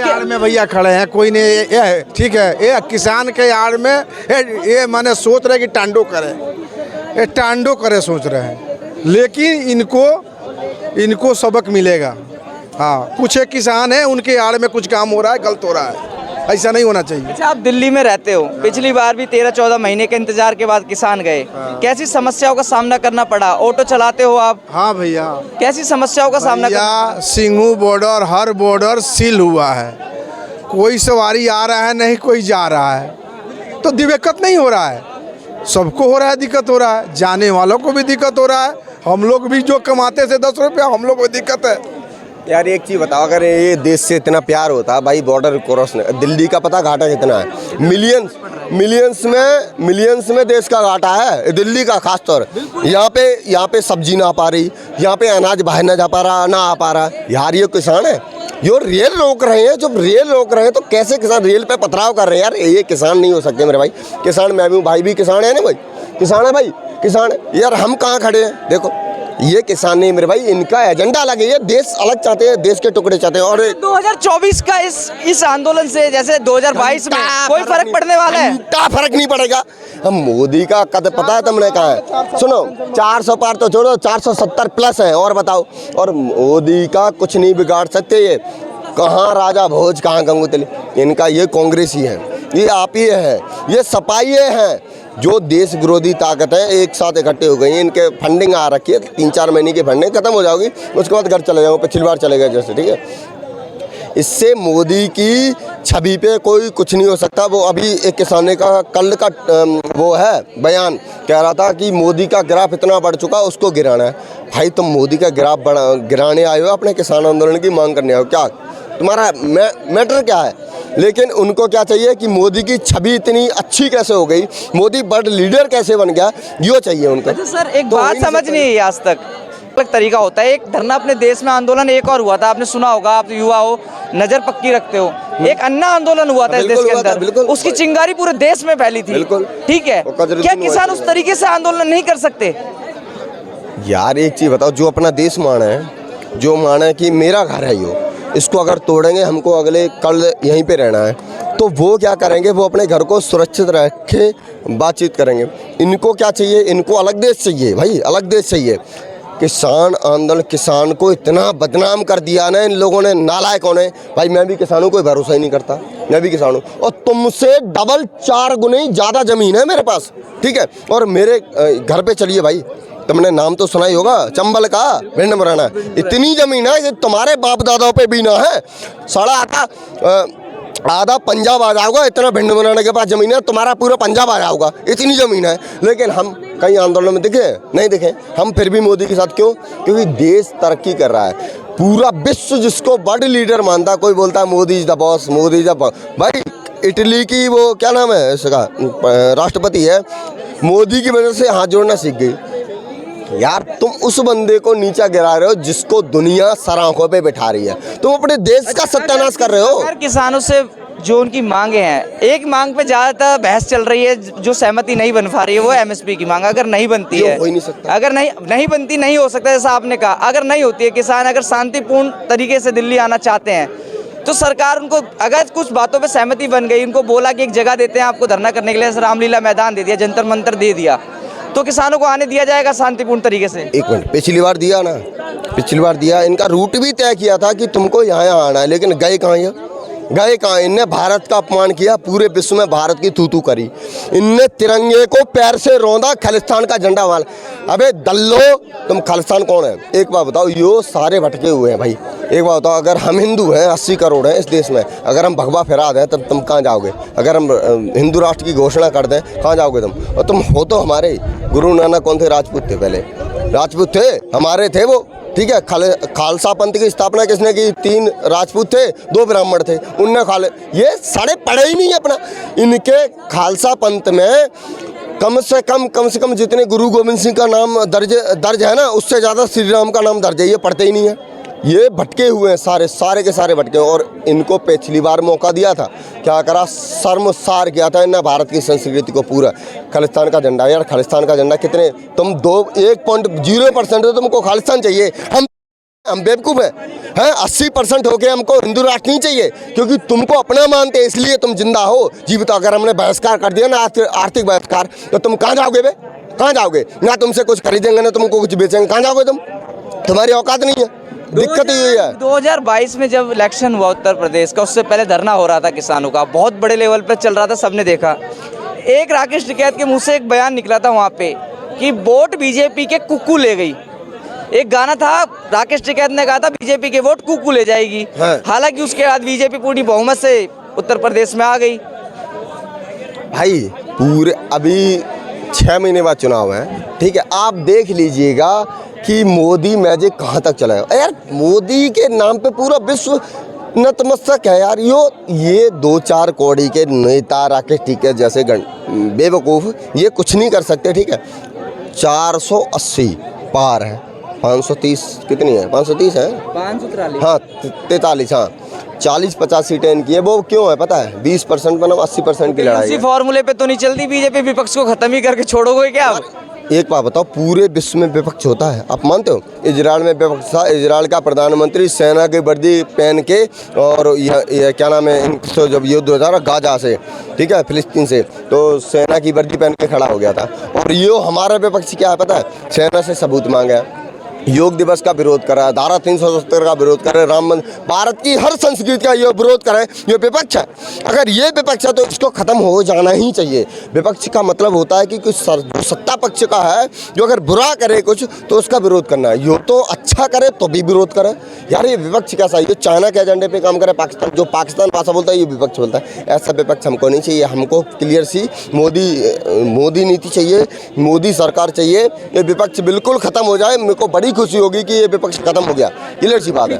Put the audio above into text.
आड़ में भैया खड़े हैं, कोई नहीं ये ठीक है। ये किसान के आड़ में ये माने सोच रहे कि टांडो करे, ये टांडो करे सोच रहे हैं, लेकिन इनको सबक मिलेगा। हाँ, कुछ एक किसान है उनके आड़ में कुछ काम हो रहा है, गलत हो रहा है, ऐसा नहीं होना चाहिए। अच्छा, आप दिल्ली में रहते हो, पिछली बार भी 13-14 महीने के इंतजार के बाद किसान गए, कैसी समस्याओं का सामना करना पड़ा? ऑटो चलाते हो आप? हाँ भैया, कैसी समस्याओं का सामना भैया सिंघू बॉर्डर, हर बॉर्डर सील हुआ है, कोई सवारी आ रहा है नहीं, कोई जा रहा है, तो दिक्कत नहीं हो रहा है, सबको हो रहा है, दिक्कत हो रहा है, जाने वालों को भी दिक्कत हो रहा है, हम लोग भी जो कमाते थे 10 रुपया, हम लोग को दिक्कत है। यार एक चीज़ बताओ, अगर ये देश से इतना प्यार होता भाई, बॉर्डर क्रॉस, दिल्ली का पता घाटा कितना है? मिलियंस में देश का घाटा है, दिल्ली का खास तौर। यहाँ पे सब्जी ना आ पा रही, यहाँ पे अनाज बाहर ना जा पा रहा, ना आ पा रहा। यार ये किसान है, जो रेल रोक रहे हैं, जब रेल रोक रहे हैं तो कैसे किसान रेल पे पथराव कर रहे हैं? यार ये किसान नहीं हो सकते मेरे भाई। किसान मैं भी हूँ, भाई भी किसान है ना भाई, किसान है भाई, किसान है। यार हम कहाँ खड़े हैं? देखो ये किसान नहीं मेरे भाई, इनका एजेंडा अलग है, ये देश अलग चाहते हैं, देश के टुकड़े चाहते हैं। और 2024 का इस आंदोलन से जैसे 2022 में कोई फर्क पड़ने वाला है? फर्क नहीं पड़ेगा। हम मोदी का कद पता है तुमने कहा है? सुनो, 400 पार तो छोड़ो, 470 प्लस है, और बताओ। और मोदी का कुछ नहीं बिगाड़ सकते ये। कहाँ राजा भोज, कहाँ गंगूतली, इनका ये कांग्रेस ही है, ये आप ही है, ये सपाइये हैं, जो देश विरोधी ताकत है, एक साथ इकट्ठे हो गई हैं। इनके फंडिंग आ रखी है, 3-4 महीने की फंडिंग खत्म हो जाओगी, उसके बाद घर चले जाओगे, पिछली बार चले गए जैसे, ठीक है। इससे मोदी की छवि पे कोई कुछ नहीं हो सकता। वो अभी एक किसान का कल का वो है बयान, कह रहा था कि मोदी का ग्राफ इतना बढ़ चुका, उसको गिराना है। भाई तुम मोदी का ग्राफ गिराने आए हो, अपने किसान आंदोलन की मांग करने आए हो? क्या तुम्हारा मैटर क्या है? लेकिन उनको क्या चाहिए कि मोदी की छवि इतनी अच्छी कैसे हो गई, मोदी बड़ लीडर कैसे बन गया, ये चाहिए उनको। अच्छा सर, एक बात समझ नहीं आई आज तक, अलग तरीका होता है। एक धरना अपने देश में आंदोलन एक और हुआ था, आपने सुना होगा, आप युवा हो, नजर पक्की रखते हो। एक अन्ना आंदोलन हुआ था इस देश के अंदर, उसकी चिंगारी पूरे देश में फैली थी, ठीक है। क्या किसान उस तरीके से आंदोलन नहीं कर सकते? यार एक चीज बताओ, जो अपना देश माना है, जो माना है कि मेरा घर है यो, इसको अगर तोड़ेंगे, हमको अगले कल यहीं पे रहना है, तो वो क्या करेंगे? वो अपने घर को सुरक्षित रखे बातचीत करेंगे। इनको क्या चाहिए? इनको अलग देश चाहिए भाई, अलग देश चाहिए। किसान आंदोलन, किसान को इतना बदनाम कर दिया ना इन लोगों ने, नालायक होने। भाई मैं भी किसान हूँ, कोई भरोसा ही नहीं करता, मैं भी किसान हूँ, और तुमसे डबल 4 गुने ज़्यादा ज़मीन है मेरे पास, ठीक है। और मेरे घर पे चलिए भाई, तुमने नाम तो सुना ही होगा, चंबल का भिंड मुरैना, इतनी जमीन है कि तुम्हारे बाप दादाओं पे भी ना है। आधा पंजाब आ जाओगा, इतना भिंड मुरैना के पास जमीन है, तुम्हारा पूरा पंजाब आ जाओगा, इतनी जमीन है। लेकिन हम कहीं आंदोलन में दिखे? नहीं दिखे। हम फिर भी मोदी के साथ क्यों? क्योंकि देश तरक्की कर रहा है, पूरा विश्व जिसको बड़ लीडर मानता, कोई बोलता है Modi is the boss, Modi is the boss. भाई इटली की वो क्या नाम है इसका, राष्ट्रपति है, मोदी की वजह से हाथ जोड़ना सीख गई। यार तुम उस बंदे को नीचा गिरा रहे हो जिसको दुनिया सर आंखों पे बैठा रही है, तुम अपने देश का सत्यानाश कर रहे हो। किसानों से जो उनकी मांगे हैं, एक मांग पे ज्यादातर बहस चल रही है, जो सहमति नहीं बन पा रही है, वो एमएसपी की मांग। अगर नहीं बनती है, हो ही नहीं सकता। अगर नहीं बनती, नहीं हो सकता, जैसा आपने कहा, अगर नहीं होती है, किसान अगर शांतिपूर्ण तरीके से दिल्ली आना चाहते हैं, तो सरकार उनको, अगर कुछ बातों पे सहमति बन गई, उनको बोला कि एक जगह देते हैं आपको धरना करने के लिए, रामलीला मैदान दे दिया, जंतर मंतर दे दिया, तो किसानों को आने दिया जाएगा शांतिपूर्ण तरीके से? एक मिनट, पिछली बार दिया ना, पिछली बार दिया, इनका रूट भी तय किया था कि तुमको यहाँ आना है, लेकिन गए कहाँ? ये गए कहाँ? इनने भारत का अपमान किया, पूरे विश्व में भारत की तू करी, इनने तिरंगे को पैर से रौंदा, खालिस्तान का झंडा वाल। अबे दल्लो, तुम खालिस्तान कौन है? एक बात बताओ, यो सारे भटके हुए हैं भाई। एक बात बताओ, अगर हम हिंदू हैं, 80 करोड़ हैं इस देश में, अगर हम भगवा फहरा दें तब तुम कहाँ जाओगे? अगर हम हिंदू राष्ट्र की घोषणा कर दें, कहाँ जाओगे तुम? और तुम हो तो हमारे गुरु नानक कौन थे? राजपूत थे, पहले राजपूत थे, हमारे थे वो, ठीक है। खालसा पंथ की स्थापना किसने की? 3 राजपूत थे, 2 ब्राह्मण थे, उनने ये सारे पढ़े ही नहीं अपना। इनके खालसा पंथ में कम से कम जितने गुरु गोविंद सिंह का नाम दर्ज है ना, उससे ज़्यादा श्री राम का नाम दर्ज है, ये पढ़ते ही नहीं है। ये भटके हुए हैं, सारे के सारे भटके। और इनको पिछली बार मौका दिया था, क्या करा? शर्मसार किया था इन्हें भारत की संस्कृति को पूरा। खालिस्तान का झंडा, यार खालिस्तान का झंडा कितने, तुम 1.0% तो तुमको खालिस्तान चाहिए। हम हम बेवकूफ़ हैं 80% हो गए, हमको हिंदू राष्ट्र नहीं चाहिए क्योंकि तुमको अपना मानते हैं इसलिए तुम जिंदा हो जीवित। अगर हमने बहिष्कार कर दिया ना आर्थिक बहिष्कार, तो तुम कहाँ जाओगे बे, कहाँ जाओगे? ना तुमसे कुछ खरीदेंगे ना तुमको कुछ बेचेंगे, कहाँ जाओगे तुम? तुम्हारी औकात नहीं है, दिक्कत यही है। 2022 में जब इलेक्शन हुआ उत्तर प्रदेश का, उससे पहले धरना हो रहा था किसानों का, बहुत बड़े लेवल पे चल रहा था, सबने देखा। एक राकेश टिकैत के मुंह से एक बयान निकला था वहाँ पे कि वोट बीजेपी के कुक्कू ले गई। एक गाना था, राकेश टिकैत ने कहा था बीजेपी के वोट कुक्कू ले जाएगी। हाँ। हालांकि उसके बाद बीजेपी पूरी बहुमत से उत्तर प्रदेश में आ गई। भाई पूरे अभी 6 महीने बाद चुनाव है, ठीक है, आप देख लीजिएगा कि मोदी मैजिक कहाँ तक चला है। यार मोदी के नाम पे पूरा विश्व नतमस्तक है यार। ये 2-4 कौड़ी के नेता राकेश टिकैत जैसे बेवकूफ़ ये कुछ नहीं कर सकते, ठीक है। 480 पार है, 530 कितनी है, 530 है, 543 हाँ 43, हाँ 40-50 सीटें इनकी है। वो क्यों है पता है? 20% बनाम 80% की लड़ाई इसी है। फॉर्मूले पे तो नहीं चलती बीजेपी, विपक्ष को खत्म ही करके छोड़ोगे क्या आप? एक बात बताओ, पूरे विश्व में विपक्ष होता है, आप मानते हो? इजराइल में विपक्ष था, इजराइल का प्रधानमंत्री सेना की वर्दी पहन के, और यह क्या नाम है इनसे जब युद्ध होता था गाजा से, ठीक है, फिलिस्तीन से, तो सेना की वर्दी पहन के खड़ा हो गया था। और ये हमारा विपक्ष क्या है पता है? सेना से सबूत मांगा, योग दिवस का विरोध कर रहा है, धारा 370 का विरोध कर रहे हैं, राम मंदिर, भारत की हर संस्कृति का ये विरोध कर रहे हैं। ये विपक्ष है। अगर ये विपक्ष है तो इसको खत्म हो जाना ही चाहिए। विपक्ष का मतलब होता है कि कुछ जो सत्ता पक्ष का है, जो अगर बुरा करे कुछ तो उसका विरोध करना है, यो तो अच्छा करे तो भी विरोध करे। यार ये विपक्ष कैसा है? ये चाइना के एजेंडे पे काम करे, पाकिस्तान जो पाकिस्तान भाषा बोलता है ये विपक्ष बोलता है। ऐसा विपक्ष हमको नहीं चाहिए। हमको क्लियर सी मोदी नीति चाहिए, मोदी सरकार चाहिए। ये विपक्ष बिल्कुल खत्म हो जाए, मेरे को बड़ी खुशी होगी कि ये विपक्ष खत्म हो गया। क्लियर सी बात है।